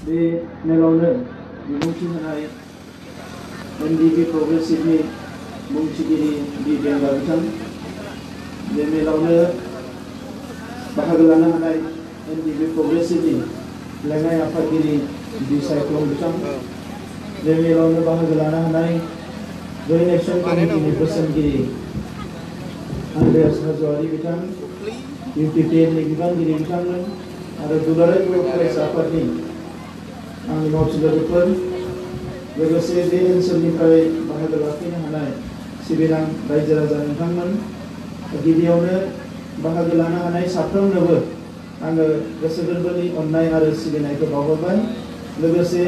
बे मेलावनो बिबुंथि होनाय एनडिपि प्रग्रेसिभनि बुंथिगिरि बि बेंगा बिथां, बे मेलावनो बाहागो लानो हानाय एनडिपि प्रग्रेसिभनि लेङाइ आफादगिरि बि सायख्लं बिथां, बे मेलावनो बाहागो लानो हानाय जयेन्ट एक्शन कमिटिनि बोसोनगिरि आन्ड्रेयास हाज'वारि बिथां, इउपिपिएलनि बिबानगिरि बिथांमोन आरो दुलाराय बर' फरायसा आफादनि आंनि मावथि लोगोफोर, लोगोसे बे ओनसोलनिफ्राय बाहागो लाफैनो हानाय सिबिनां रायजो राजा नोंथांमोन, गिबियावनो बाहागो लानो हानाय साफ्रोमनोबो आङो गोसो गोरबोनि अननाय आरो सिबिनायखौ बावहरबाय। लोगोसे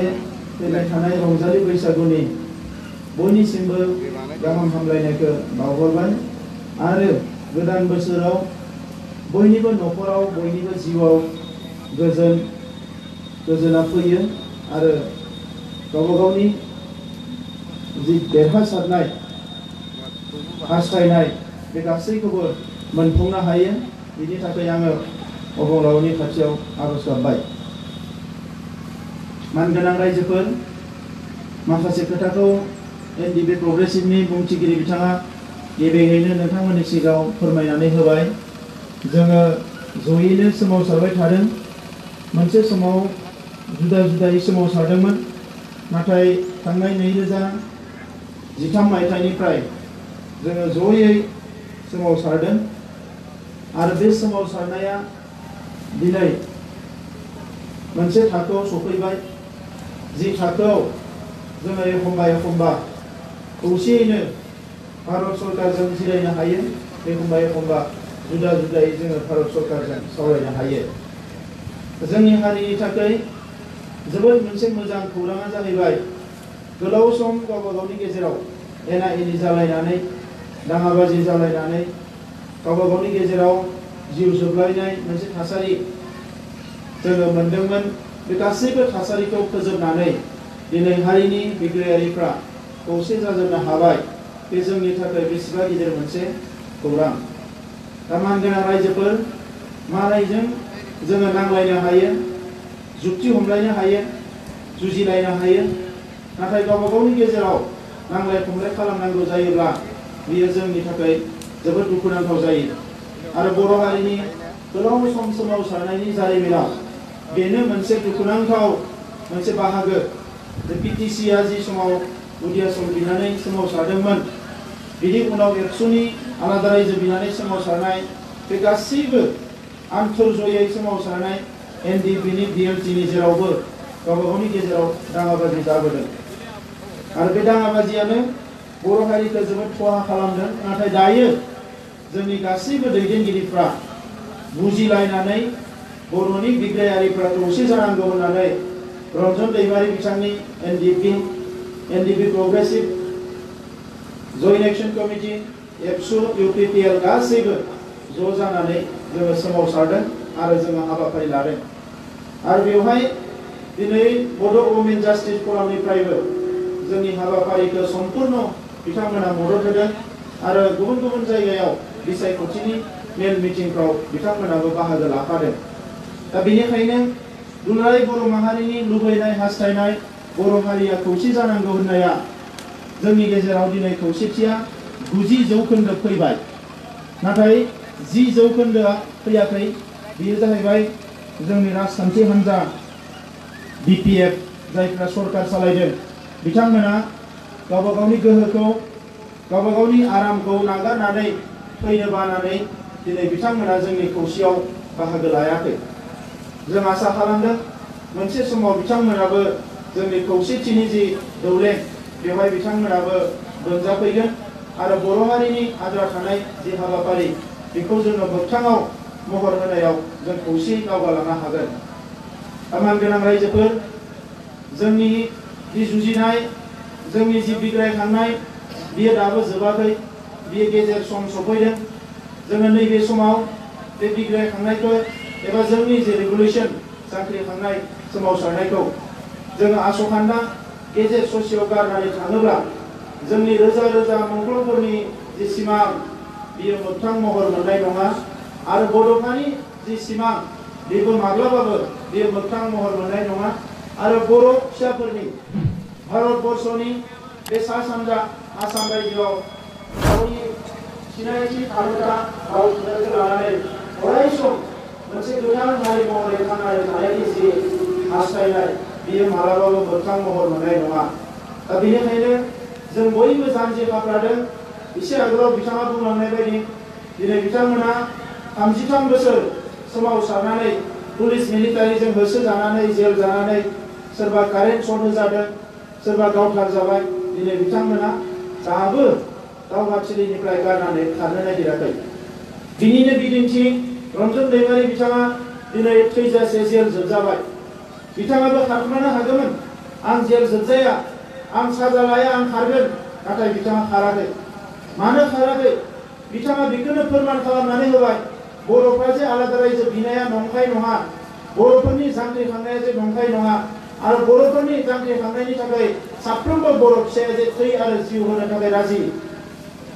फैबाय थानाय रंजालि बैसागुनि बयनिसिमबो गाहाम हामलायनायखौ बावहरबाय आरो गोदान बोसोराव बयनिबो न'खराव बयनिबो जिउआव गोजोना फैयो आरो गावबा गावनि जि देरहासारनाय हास्थायनाय बे गासैखौबो मोनफुंनो हायो। बिनि थाखाय आङो अबंलावरिनि खाथियाव आर'ज गाबबाय। मानगोनां रायजोफोर, माखासे खोथाखौ एनडिपि प्रग्रेसिभनि बुंथिगिरि बिथाङा गेबेङैनो नोंथांमोननि सिगाङाव फोरमायनानै होबाय। जोङो जयैनो सोमावसारबाय थादों। मोनसे समाव जुदा जुदायै सोमावसारदोंमोन, नाथाय थांनाय 2013 मायथाइनिफ्राय जोङो जयै सोमावसारदों आरो बे सोमावसारनाया दिनै मोनसे थाखोआव सफैबाय, जि थाखोआव जोङो एखमबा खौसेयैनो भारत सरकारजों जिरायनो हायो, एखमबा जुदा जुदायै जोङो भारत सरकारजों सावरायनो हायो। जोंनि हारिनि थाखाय जोबोद मोनसे मोजां खौराङा जाहैबाय, गोलाव सम गावबा गावनि गेजेराव एना एनि जालायनानै, दाङाबाजि जालायनानै, गावबा गावनि गेजेराव जिउ जोबलायनाय मोनसे थासारि जोङो मोनदोंमोन। बे गासैबो थासारिखौ फोजोबनानै दिनै हारिनि बिग्रायारिफ्रा खौसे जाजोबनो हाबाय। बे जोंनि थाखाय बेसेबा गिदिर मोनसे खौरां। दा मानगोनां रायजोफोर, मालायजों जोङो नांलायनो हायो, जुक्ति हमलायनो हायो, जुजिलायनो हायो, नाथाय गावबा गावनि गेजेराव नांलाय खमलाय खालामनांगौ जायोब्ला बियो जोंनि थाखाय जोबोद दुखुनांथाव जायो। आरो बर' हारिनि गोलाव सम सोमावसारनायनि जारिमिनाव बेनो मोनसे दुखुनांथाव मोनसे बाहागो। बिटिसिआ जि समाव उदिया सम बिनानै सोमावसारदोंमोन, बिनि उनाव एबसुनि आलादा रायजो बिनानै सोमावसारनाय, बे गासैबो आन्थोरजयै सोमावसारनाय एनडिपिनि डिएलटिनि जेरावबो गावबा गावनि गेजेराव दाङाबाजि जाबोदों आरो बे दाङाबाजियानो बर' हारिखौ जोबोद खहा खालामदों। नाथाय दायो जोंनि गासैबो दैदेनगिरिफ्रा बुजिलायनानै बर'नि बिग्रायारिफ्रा खौसे जानांगौ होननानै रन्जन दैमारि बिथांनि एनडिपि प्रग्रेसिभ, जयेन्ट एक्शन कमिटि, एबसु, इउपिपिएल गासैबो ज' जानानै जोङो सोमावसारदों आरो जोङो हाबाफारि लादों। आरो बेवहाय दिनै बड' वुमेन जास्टिस फरामनिफ्रायबो जोंनि हाबाफारिखौ सम्पुर्ण बिथांमोना मदद होदों आरो गुबुन गुबुन जायगायाव बिसायख'थिनि मेल मिटिंफ्राव बिथांमोनाबो बाहागो लाफादों। दा बेनिखायनो दुलाराय बर' माहारिनि लुबैनाय हास्थायनाय बर' हारिया खौसे जानांगौ होननाया जोंनि गेजेराव दिनै खौसेथिया 90% फैबाय। नाथाय 10% फैयाखै। बेयो जाहैबाय जोंनि राजखान्थि हान्जा बिपिएफ जायफ्रा सरकार सालायदों, बिथांमोना गावबा गावनि गोहोखौ, गावबा गावनि आरामखौ नागारनानै फैनो बानानै दिनै बिथांमोना जोंनि खौसेयाव बाहागो लायाखै। जों आसा खालामदों मोनसे समाव बिथांमोनाबो जोंनि खौसेथिनि जि दौलें बेवहाय बिथांमोनाबो बोनजाफैगोन आरो बर' हारिनि आद्रा थानाय जि हाबाफारि बेखौ जोङो मोगथाङाव महर होनायाव जों खौसेयै दावगालांनो हागोन। मानगोनां रायजोफोर, जोंनि जि जुजिनाय, जोंनि जि बिग्रायखांनाय, बियो दाबो जोबाखै, बियो गेजेर सम सफैदों। जोङो नैबे समाव बे बिग्रायखांनायखौ एबा जोंनि जे रेगुलेसन जांख्रिखांनाय सोमावसारनायखौ जोङो आसखान्दा गेजेर ससेयाव गारनानै थाङोब्ला जोंनि रोजा रोजा मुंख्लंफोरनि जि सिमां बियो मोगथां महर मोननाय नङा आरो बड'फानि जि सिमां बेबो माब्लाबाबो बेयो मोगथां महर मोननाय नङा आरो बर' फिसाफोरनि भारतबर्षनि बे सा सानजा आसाम रायजोआव गावनि सिनायथि थामोनथा राव थुनलाइखौ लानानै अराय सम मोनसे गोथां हारि महरै थांनानै थानायनि जि हास्थायनाय बेयो मालाबाबो मोगथां महर मोननाय नङा। दा बेनिखायनो जों बयबो जानजि खाफ्रादों। एसे आगोलाव बिथाङा बुंलांनाय बायदि दिनै बिथांमोना 33 बोसोर सोमावसारनानै पुलिस मिलिटारिजों होसोजानानै जेल जानानै सोरबा कारेन्ट सर्ट होजादों, सोरबा गावथार जाबाय। दिनै बिथांमोना दाबो दावहाथिलिनिफ्राय गारनानै खारनो नागिराखै। बिनिनो बिदिन्थि रन्जन दैमारि बिथाङा दिनै थैजासे जेल जोबजाबाय। बिथाङाबो खारखोमानो हागौमोन, आं जेल जोबजाया, आं साजा लाया, आं खारगोन। नाथाय बिथाङा खाराखै। मानो खाराखै? बिथाङा बेखौनो फोरमान खालामनानै होबाय, बर'फ्रा जे आलादा रायजो बिनाया नंखाय नङा, बर'फोरनि जांख्रिखांनाया जे नंखाय नङा, आरो बर'फोरनि जांख्रिखांनायनि थाखाय साफ्रोमबो बर' फिसाया जे थै आरो जिउ होनो थाखाय राजि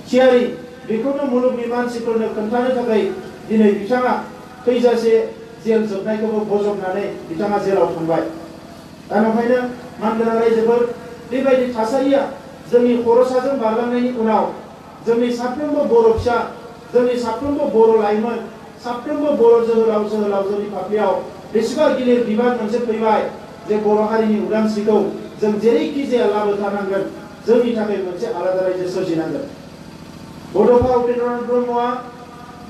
थियारि, बेखौनो मुलुगनि मानसिफोरनो खोन्थानो थाखाय दिनै बिथाङा थैजासे जेल जोबनायखौबो बजबनानै बिथाङा जेलाव थांबाय। दा नंखायनो मानगोनां रायजोफोर, बेबायदि थासारिया जोंनि खर'साजों बारलांनायनि उनाव जोंनि साफ्रोमबो बर' फिसा, जोंनि साफ्रोमबो बर' लाइमोन, साफ्रोमबो बर' जोहोलाव जोहोलावजोनि फाफ्लियाव बेसेबा गिलिर बिबान मोनसे फैबाय जे बर' हारिनि उदांस्रिखौ जों जेरैखि जाया लाबोथारनांगोन, जोंनि थाखाय मोनसे आलादा रायजो सोरजिनांगोन। बड'फा उपेन्द्रनाथ ब्रह्मआ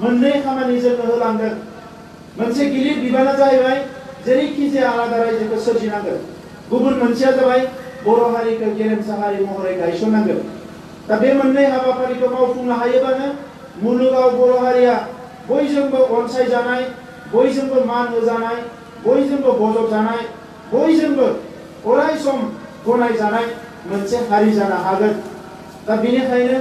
मोननै खामानि जोंनो होलांदों। मोनसे गिलिर बिबाना जाहैबाय जेरैखि जाया आलादा रायजोखौ सोरजिनांगोन। गुबुन मोनसेया जाबाय बर' हारिखौ गेरेमसा हारि महरै गायसननांगोन। दा बे मोननै हाबाफारिखौ मावफुंनो हायोबानो मुलुगाव बर' हारिया बयजोंबो अनसायजानाय, बयजोंबो मान होजानाय, बयजोंबो बजबजानाय, बयजोंबो अराय सम गनायजानाय मोनसे हारि जानो हागोन। दा बेनिखायनो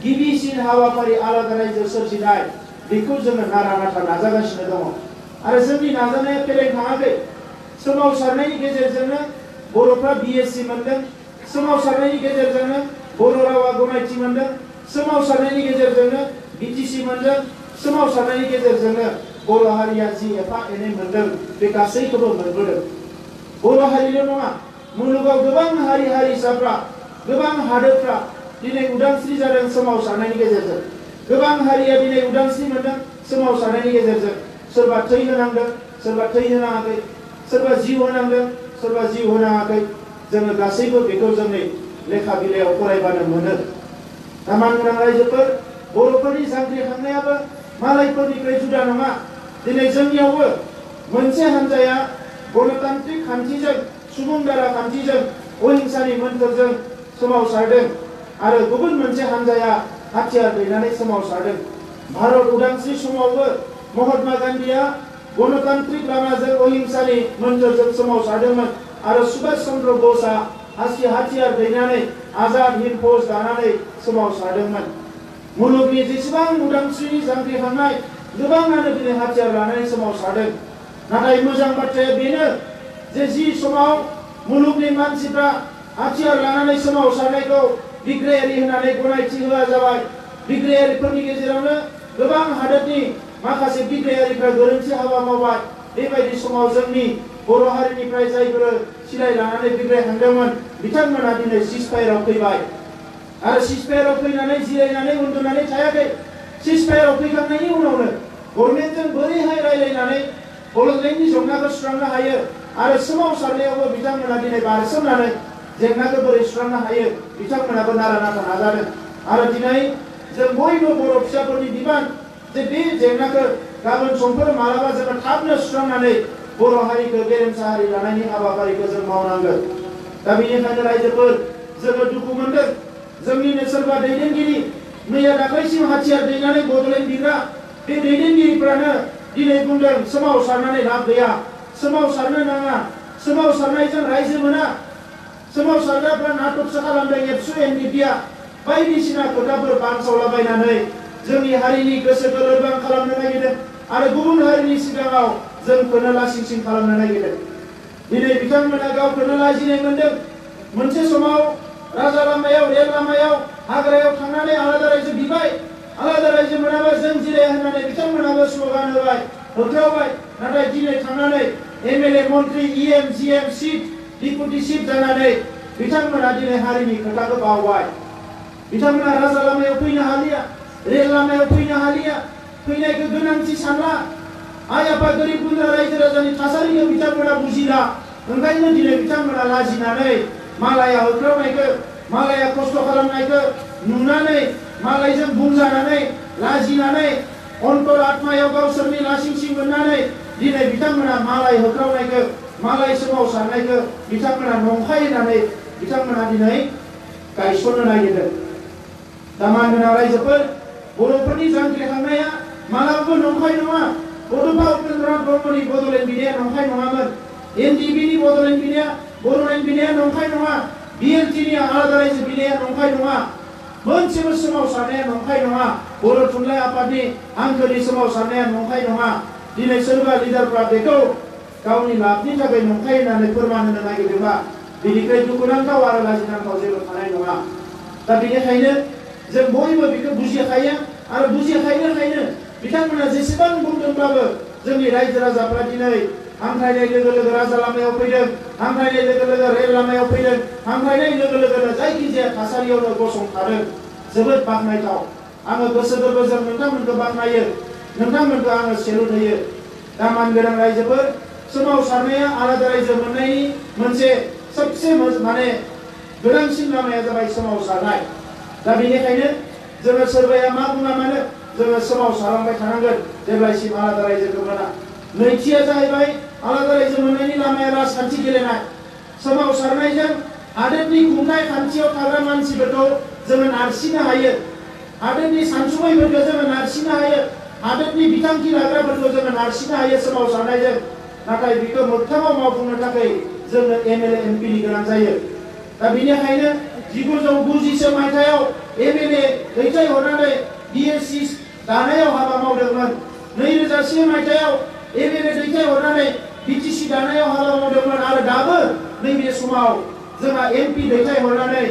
गिबिसिन हाबाफारि आलादा रायजो सोरजिनाय, बेखौ जोङो नारा नाथा नाजागासिनो दङ। आरो जोंनि नाजानाया फेलें थाङाखै। सोमावसारनायनि गेजेरजोंनो बर'फ्रा BSc मोनदों, सोमावसारनायनि गेजेरजोंनो बर' रावा गनायथि मोनदों, सोमावसारनायनि गेजेरजोंनो BTC मोनदों, सोमावसारनायनि गेजेरजोंनो बर' हारिया जि एफा एनै मोनदों बे गासैखौबो मोनबोदों। बर' हारिल' नङा, मुलुगाव गोबां हारि हारिसाफ्रा, गोबां हादोरफ्रा दिनै उदांस्रि जादों सोमावसारनायनि गेजेरजों। गोबां हारिया दिनै उदांस्रि मोनदों सोमावसारनायनि गेजेरजों। सोरबा थै होनांदों, सोरबा थै होनाङाखै, सोरबा जिउ होनांदों, सोरबा जिउ होनाङाखै। जोङो गासैबो बेखौ जोंनि लेखा बिलाइयाव फरायबानो मोनो। दा मानगोनां रायजोफोर, बर'फोरनि जांख्रिखांनायाबो मालायफोरनिफ्राय जुदा नङा। दिनै जोंनियावबो मोनसे हान्जाया गणतान्त्रिक खान्थिजों, सुबुं दारा खान्थिजों, अहिंसानि मोन्थोरजों सोमावसारदों, आरो गुबुन मोनसे हान्जाया हाथियार दैनानै सोमावसारदों। भारत उदांस्रि समावबो महात्मा गान्धीया गणतान्त्रिक लामाजों अहिंसानि मोन्थोरजों सोमावसारदोंमोन, आरो सुभाष चन्द्र बसआ हाथियार दैनानै आजाद हिन्द फौज दानानै सोमावसारदोंमोन। मुलुगनि जेसेबां उदांस्रिनि जांख्रिखांनाय, गोबाङानो दिनै हाथियार लानानै सोमावसारदों। नाथाय मोजां बाथ्राया बेनो जे जि समाव मुलुगनि मानसिफ्रा हाथियार लानानै सोमावसारनायखौ बिग्रायारि होननानै गनायथि होआ जाबाय, बिग्रायारिफोरनि गेजेरावनो गोबां हादोरनि माखासे बिग्रायारिफ्रा गोरोन्थि हाबा मावबाय। बेबायदि समाव जोंनि बर' हारिनिफ्राय जायफोर सिलाय लानानै बिग्रायखांदोंमोन, बिथांमोना दिनै सिजफायाराव फैबाय। आरो सिजफायाराव फैनानै जिरायनानै उन्दुनानै थायाखै। सिजफायाराव फैखांनायनि उनावनो गभर्नमेन्टजों बोरैहाय रायलायनानै बड'लेण्डनि जेंनाखौ सुस्रांनो हायो, आरो सोमावसारनायावबो बिथांमोना दिनै बारसोमनानै जेंनाखौ बोरै सुस्रांनो हायो, बिथांमोनाबो नारा नाथा नाजादों। आरो दिनै जों बयबो बर' फिसाफोरनि बिबान जे बे जेंनाखौ गाबोन समफोर मालाबा जोङो थाबनो सुस्रांनानै बर' हारिखौ गेरेमसा हारि लानायनि हाबाफारिखौ जों मावनांगोन। दा बेनिखायनो रायजोफोर, जोङो दुखु मोनदों। जोंनिनो सोरबा दैदेनगिरि, मैया दाख्लैसिम हाथियार दैनानै बड'लेण्ड बिग्रा बे दैदेनगिरिफ्रानो दिनै बुंदों सोमावसारनानै लाब गैया, सोमावसारनो नाङा, सोमावसारनायजों रायजो मोना, सोमावसारग्राफ्रा नाटकसो खालामदों। एबसु एनडिपिआ बायदिसिना खोथाफोर बानसावलाबायनानै जोंनि हारिनि गोसोखौ लोरबां खालामनो नागिरदों, आरो गुबुन हारिनि सिगाङाव जोंखौनो लासिंसिं खालामनो नागिरदों। दिनै बिथांमोना गावखौनो लाजिनाय मोनदों। मोनसे समाव राजा लामायाव, रेल लामायाव, हाग्रायाव थांनानै आलादा रायजो बिबाय। आलादा रायजो मोनाबा जों जिराया होननानै बिथांमोनाबो स्ल'गान होबाय, होख्रावबाय। नाथाय दिनै थांनानै MLA मन्त्रि EM GM सिट डिपुटिशिप जानानै बिथांमोना दिनै हारिनि खोथाखौ बावबाय। बिथांमोना राजा लामायाव फैनो हालिया, रेल लामायाव फैनो हालिया, फैनायखौ गोनांथि सानला। आइ आफा गोरिब गुन्द्रा रायजो राजानि थासारिखौ बिथांमोना बुजिला। ओंखायनो दिनै बिथांमोना लाजिनानै मालाया होख्रावनायखौ, मालाया खस्थ' खालामनायखौ नुनानै, मालायजों बुंजानानै लाजिनानै अन्तर आत्मायाव गावसोरनि लासिंसिं मोननानै दिनै बिथांमोना मालाय होख्रावनायखौ, मालाय सोमावसारनायखौ बिथांमोना नंखाय होननानै बिथांमोना दिनै गायसननो नागिरदों। दा मानगोनां रायजोफोर, बर'फोरनि जांख्रिखांनाया मालाबाबो नंखाय नङा। बड'फा उपेन्द्रनाथ ब्रह्मनि बड'लेण्ड बिनाया नंखाय नङामोन। एनडिबिनि बड'लेण्ड बिनाया, बर'लेण्ड बिनाया नंखाय नङा। बिएलटिनि आलादा रायजो बिनाया नंखाय नङा। मोनसेबो सोमावसारनाया नंखाय नङा। बर' थुनलाइ आफादनि हांखोनि सोमावसारनाया नंखाय नङा। दिनै सोरबा लिडारफ्रा बेखौ गावनि लाबनि थाखाय नंखाय होननानै फोरमान होनो नागिरदोंबा बेनिफ्राय दुखुनांथाव आरो लाजिनांथाव जेबो थानाय नङा। दा बेनिखायनो जों बयबो बेखौ बुजिखायो आरो बुजिखायनो बिथांमोना जेसेबां बुंदोंब्लाबो जोंनि रायजो राजाफ्रा दिनै हांख्रायनाय लोगो लोगो राजा लामायाव फैदों, हांख्रायनाय लोगो लोगो रेल लामायाव फैदों, हांख्रायनाय लोगो लोगोनो जायखिजाया थासारियावनो गसंथादों। जोबोद बाख्नायथाव। आङो गोसो गोरबोजों नोंथांमोनखौ बाख्नायो, नोंथांमोनखौ आङो सेलुट होयो। दा मानगोनां रायजोफोर, सोमावसारनाया आलादा रायजो मोननायनि मोनसे सबसे गोनांसिन लामाया जाबाय सोमावसारनाय। दा बेनिखायनो जोङो सोरबाया मा बुङा मानो जोङो सोमावसारलांबाय थानांगोन जेब्लासिम आलादा रायजोखौ मोना। नैथिया जाहैबाय आलादा रायजो मोननायनि लामाया राजखान्थि गेलेनाय। सोमावसारनायजों हादोरनि खुंथाय खान्थियाव थाग्रा मानसिफोरखौ जोङो नारसिननो हायो, हादोरनि सानसुमैफोरखौ जोङो नारसिननो हायो, हादोरनि बिथांखि लाग्राफोरखौ जोङो नारसिननो हायो सोमावसारनायजों। नाथाय बेखौ मोगथाङाव मावफुंनो थाखाय जोंनो एमएलए एमपिनि गोनां जायो। दा बेनिखायनो 1990 मायथाइयाव एमएलए दैथायहरनानै बिएससि दानायाव हाबा मावदोंमोन। 2001 मायथाइयाव एमएलए दैथायहरनानै बिटिसि दानायाव हाबा मावदोंमोन। आरो दाबो नैबे समाव जोंहा एमपि दैथायहरनानै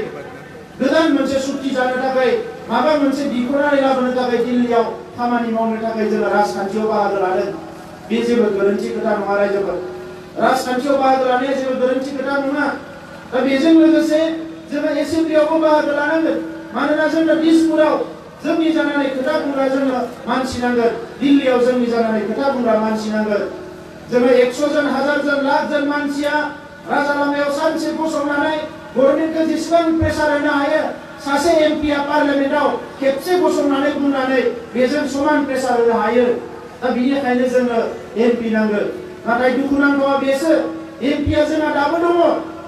गोदान मोनसे सुक्ति जानो थाखाय, माबा मोनसे दिखोनानै लाबोनो थाखाय दिल्लीयाव खामानि मावनो थाखाय जोङो राजखान्थियाव बाहागो लादों। बे जेबो गोरोन्थि खोथा नङा रायजोफोर। राजखान्थियाव बाहागो लानाया जेबो गोरोन्थि खोथा नङा। दा बेजों लोगोसे जोङो एसेम्ब्लियावबो बाहागो लानांगोन। मानोना जोंनो दिसपुराव जोंनि जानानै खोथा बुंग्रा जोंनो मानसि नांगोन, दिल्लीयाव जोंनि जानानै खोथा बुंग्रा मानसि नांगोन। जोङो 100 जन, 1000 जन, लाख जन मानसिया राजा लामायाव सानसे गसंनानै गभर्नमेन्टखौ जेसेबां प्रेसार होनो हायो, सासे एमपिया पार्लियामेन्टआव खेबसे गसंनानै बुंनानै बेजों समान प्रेसार होनो हायो। दा बेनिखायनो जोङो एमपि नांगोन। नाथाय दुखुनांथावा बेसो, एमपिया जोंहा दाबो दङ।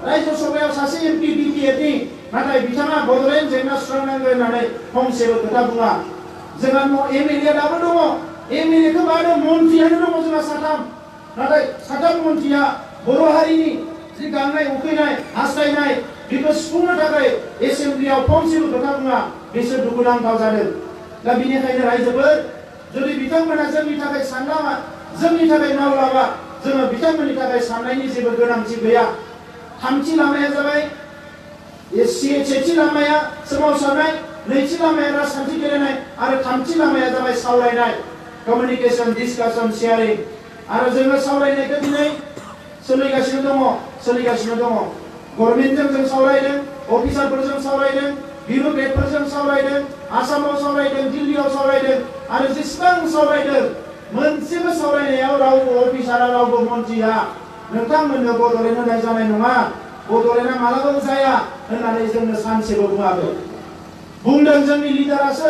रायजो सभायाव सासे एमपि बिपिएफनि, नाथाय बिथाङा बड'लेण्ड जेंना सुस्रांनांगोन होननानै फंसेबो खोथा बुङा। जोंहा एमएलए दाबो दङ। एमएलएखौ बादो मन्थ्रियानो दङ जोंहा 3। नाथाय 3 मन्थ्रिया बर' हारिनि जि गांनाय उखैनाय हास्थायनाय बेखौ सुफुंनो थाखाय एसेम्ब्लियाव फंसेबो खोथा बुङा। बिसोर दुखुनांथाव जादों। दा बेनिखायनो रायजोफोर, जुदि बिथांमोना जोंनि थाखाय सानलामा, जोंनि थाखाय मावलाबा, जोङो बिथांमोननि थाखाय साननायनि जेबो गोनांथि गैया। थामथि लामाया जाबाय सेथि लामाया सोमावसारनाय, नैथि लामाया राजखान्थि गेलेनाय आरो थामथि लामाया जाबाय सावरायनाय, कमिउनिकेशन, डिसकाशन, शेयारिं। आरो जोङो सावरायनायखौ दिनै सोलिगासिनो दङ। गभर्नमेन्टजों जों सावरायदों, अफिसारफोरजों सावरायदों, बिउरोक्रेटफोरजों सावरायदों, आसामाव सावरायदों, दिल्लीयाव सावरायदों। आरो जेसेबां सावरायदों, मोनसेबो सावरायनायाव रावबो अफिसारा, रावबो मन्थ्रिया नोंथांमोननो बड'लेण्ड होनाय जानाय नङा, बड'लेण्डआ मालाबाबो जाया होननानै जोंनो सानसेबो बुङाखै। बुंदों जोंनि लिडारासो,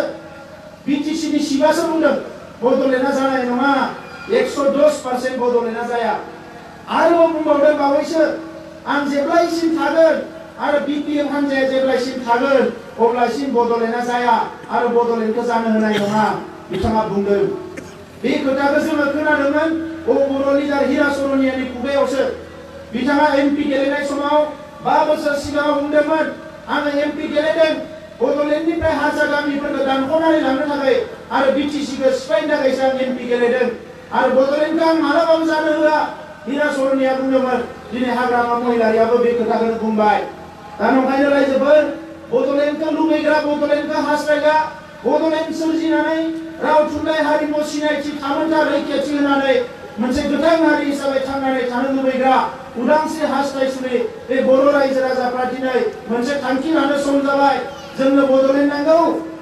बिटिसिनि सिबासो बुंदों बड'लेण्डआ जानाय नङा, 110% बड'लेण्डआ जाया। आरोबाव बुंबावदों बावैसो, आं जेब्लायसिम थागोन आरो बिपिएफ हान्जाया जेब्लायसिम थागोन अब्लासिम बड'लेण्डआ जाया आरो बड'लेण्डखौ जानो होनाय नङा बिथाङा बुंदों। बे खोथाखौ जोङो खोनादोंमोन बर' लिडार हिरा सरनियानि खुगायावसो। बिथाङा एमपि गेलेनाय समाव 5 बोसोर सिगाङाव बुंदोंमोन, आङो एमपि गेलेदों बड'लेण्डनिफ्राय हारसा गामिफोरखौ दानख'नानै लांनो थाखाय आरो बिटिसिखौ सिफायनो थाखायसो आं एमपि गेलेदों आरो बड'लेण्डखौ आं मालाबाबो जानो होआ हिरा सरनिया बुंदोंमोन। दिनै हाग्रामा महिलारियाबो बे खोथाखौनो बुंबाय। दा नंखायनो रायजोफोर, बड'लेण्डखौ लुबैग्रा, बड'लेण्डखौ हास्थायग्रा, बड'लेण्ड सोरजिनानै राव थुनलाइ हारिमु सिनायथि थामोन्था रैखाथि होनानै मोनसे गोथां हारि हिसाबै थांनानै थानो लुबैग्रा उदांस्रि हास्थायसुलि बे बर' रायजो राजाफ्रा दिनै मोनसे थांखि लानो सम जाबाय। जोंनो बड'लेण्ड नांगौ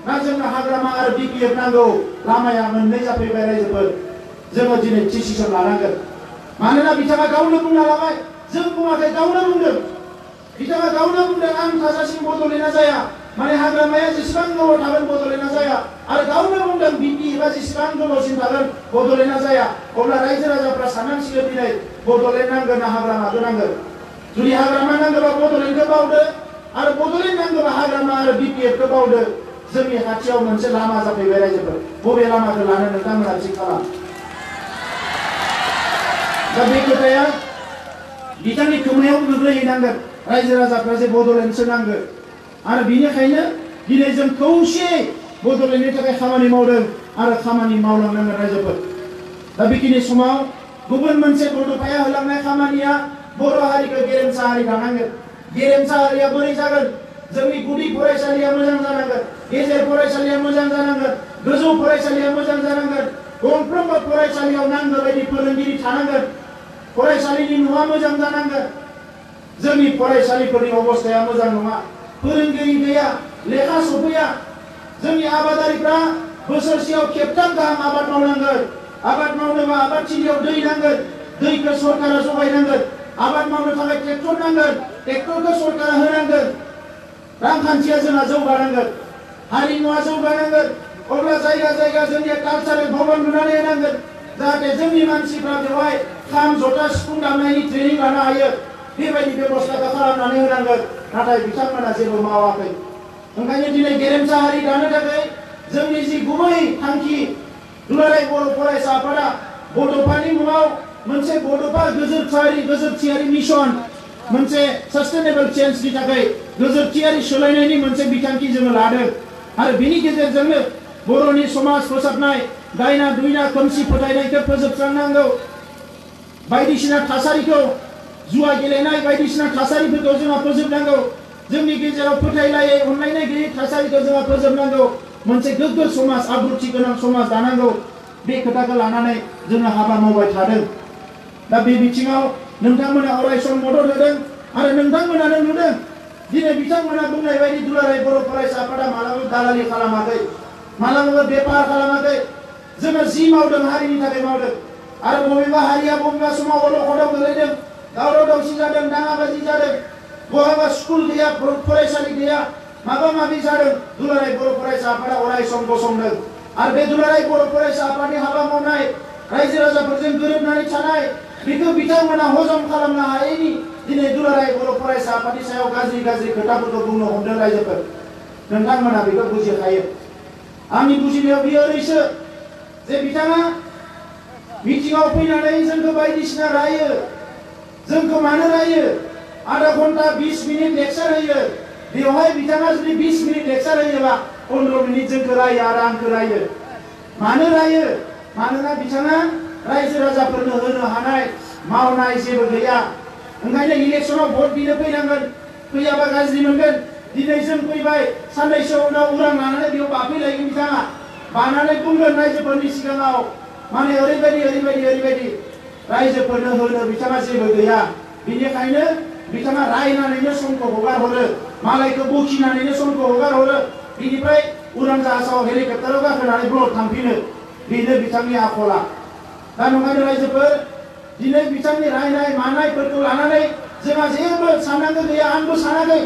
ना जोंनो हाग्रामा आरो बिपिएफ नांगौ? लामाया मोननै जाफैबाय रायजोफोर। जोङो दिनै डिसिसन लानांगोन। मानोना बिथाङा गावनो बुंना लाबाय, जों बुङाखै, गावनो बुंदों। बिथाङा गावनो बुंदों आं थाजासिम बड'लेण्डआ जाया, माने हाग्रामाया जेसेबां गोबाव थागोन बड'लेण्डआ जाया। आरो गावनो बुंदों बिपिएफआ जेसेबां गोबावसिम थागोन बड'लेण्डआ जाया। अब्ला रायजो राजाफ्रा साननांसिगोन दिनै बड'लेण्ड नांगोन ना हाग्रामाखौ नांगोन? जुदि हाग्रामा नांगौबा बड'लेण्डखौ बावदो, आरो बड'लेण्ड नांगौबा हाग्रामा आरो बिपिएफखौ बावदो। जोंनि खाथियाव मोनसे लामा जाफैबाय रायजोफोर। बबे लामाखौ लानो नोंथांमोना थिग खालाम। दा बे खोथाया बिथांनि खोमायाव गोग्लैहैनांगोन। रायजो राजाफ्रा जे बड'लेण्डसो नांगौ। आरो बिनिखायनो दिनै जों खौसेयै बड'लेण्डनि थाखाय खामानि मावदों आरो खामानि मावलांनांगोन रायजोफोर। दा बेखिनि समाव गुबुन मोनसे बड'फाया होलांनाय खामानिया बर' हारिखौ गेरेमसा हारि दानांगोन। गेरेमसा हारिया बोरै जागोन? जोंनि गुदि फरायसालिया मोजां जानांगोन, गेजेर फरायसालिया मोजां जानांगोन, गोजौ फरायसालिया मोजां जानांगोन। गंफ्रोमबो फरायसालियाव नांगौ बायदि फोरोंगिरि थानांगोन। फरायसालिनि न'आ मोजां जानांगोन। जोंनि फरायसालिफोरनि अबस्थाया मोजां नङा। फोरोंगिरि गैया, लेखा सफैया। जोंनि आबादारिफ्रा बोसोरसेयाव खेबथाम गाहाम आबाद मावनांगोन। आबाद मावनोबा आबादथिलियाव दै नांगोन, दैखौ सरकारा जगायनांगोन। आबाद मावनो थाखाय ट्रेक्टर नांगोन, ट्रेक्टरखौ सरकारा होनांगोन। रांखान्थिया जोंहा जौगानांगोन, हारिमुआ जौगानांगोन। अब्ला जायगा जायगा जोंनिया कालचारेल भवन लुनानै होनांगोन, जाहाथे जोंनि मानसिफ्रा बेवहाय खाम जथा सिफुं दामनायनि ट्रेनिं लानो हायो। बेबायदि बेबस्थाखौ खालामनानै होनांगोन। नाथाय बिथांमोना जेबो मावाखै। ओंखायनो दिनै गेरेमसा हारि दानो थाखाय जोंनि जि गुबै थांखि, दुलाराय बर' फरायसा आफादा बड'फानि मुङाव मोनसे बड'फा गोजोरथियारि मिशन, मोनसे सास्टेनेबल चेन्जनि थाखाय गोजोरथियारि सोलायनायनि मोनसे बिथांखि जोङो लादों। आरो बिनि गेजेरजोंनो बर'नि समाज फोसाबनाय, दायना दुयना खोमसि फोथायनायखौ फोजोबस्रांनांगौ। बायदिसिना थासारिखौ, जुवा गेलेनाय बायदिसिना थासारिफोरखौ जोंहा फोजोबनांगौ। जोंनि गेजेराव फोथायलायै अनलायनाय गैयै थासारिखौ जोंहा फोजोबनांगौ। मोनसे गोग्गो समाज, आब्रुथि गोनां समाज दानांगौ। बे खोथाखौ लानानै जोङो हाबा मावबाय थादों। दा बे बिथिङाव नोंथांमोना अरायसम मदद होदों आरो नोंथांमोनानो नुदों। दिनै बिथांमोना बुंनाय बायदि दुलाराय बर' फरायसा आफादा मालाबाबो दालालि खालामाखै, मालाबाबो बेफार खालामाखै। जोङो जि मावदों हारिनि थाखाय मावदों। आरो बबेबा हारिया बबेबा समाव अलखदाव गोलैदों, दावराव दावसि जादों, दाङाबाजि जादों, बहाबा स्कुल गैया, फरायसालि गैया, माबा माबि जादों। दुलाराय बर' फरायसा आफादा अरायसम गसंदों। आरो बे दुलाराय बर' फरायसा आफादनि हाबा मावनाय, रायजो राजाफोरजों गोरोबनानै थानाय, बेखौ बिथांमोना हजम खालामनो हायैनि दिनै दुलाराय बर' फरायसा आफादनि सायाव गाज्रि गाज्रि खोथाफोरखौ बुंनो हमदों रायजोफोर। नोंथांमोना बेखौ बुजिखायो। आंनि बुजिनायाव बियो ओरैसो जे बिथाङा मिटिंआव फैनानै जोंखौ बायदिसिना रायो। जोंखौ मानो रायो? आधा घन्टा 20 मिनिट लेक्सार होयो। बेवहाय बिथाङा जुदि 20 मिनिट लेक्सार होयोबा 15 मिनिट जोंखौ रायो आरो आंखौ रायो। मानो रायो? मानोना बिथाङा रायजो राजाफोरनो होनो हानाय मावनाय जेबो गैया। ओंखायनो इलेक्सनाव भट बिनो फैनांगोन, फैयाबा गाज्रि मोनगोन। दिनै जों फैबाय, साननैसो उनाव उरां लानानै बेयाव बाफैलायगोन बिथाङा। बानानै बुंगोन रायजोफोरनि सिगाङाव, माने ओरैबायदि रायजोफोरनो होनो बिथाङा जेबो गैया। बिनिखायनो बिथाङा रायनानैनो समखौ हगार हरो, मालायखौ बखिनानैनो समखौ हगार हरो। बिनिफ्राय उरां जाहाजाव हेलिकप्टाराव गाखोनानै ब्लड थांफिनो। बेनो बिथांनि आखला। दा नंखायनो रायजोफोर, दिनै बिथांनि रायनाय मानायफोरखौ लानानै जोंहा जेबो साननांगौ गैया। आंबो सानाखै।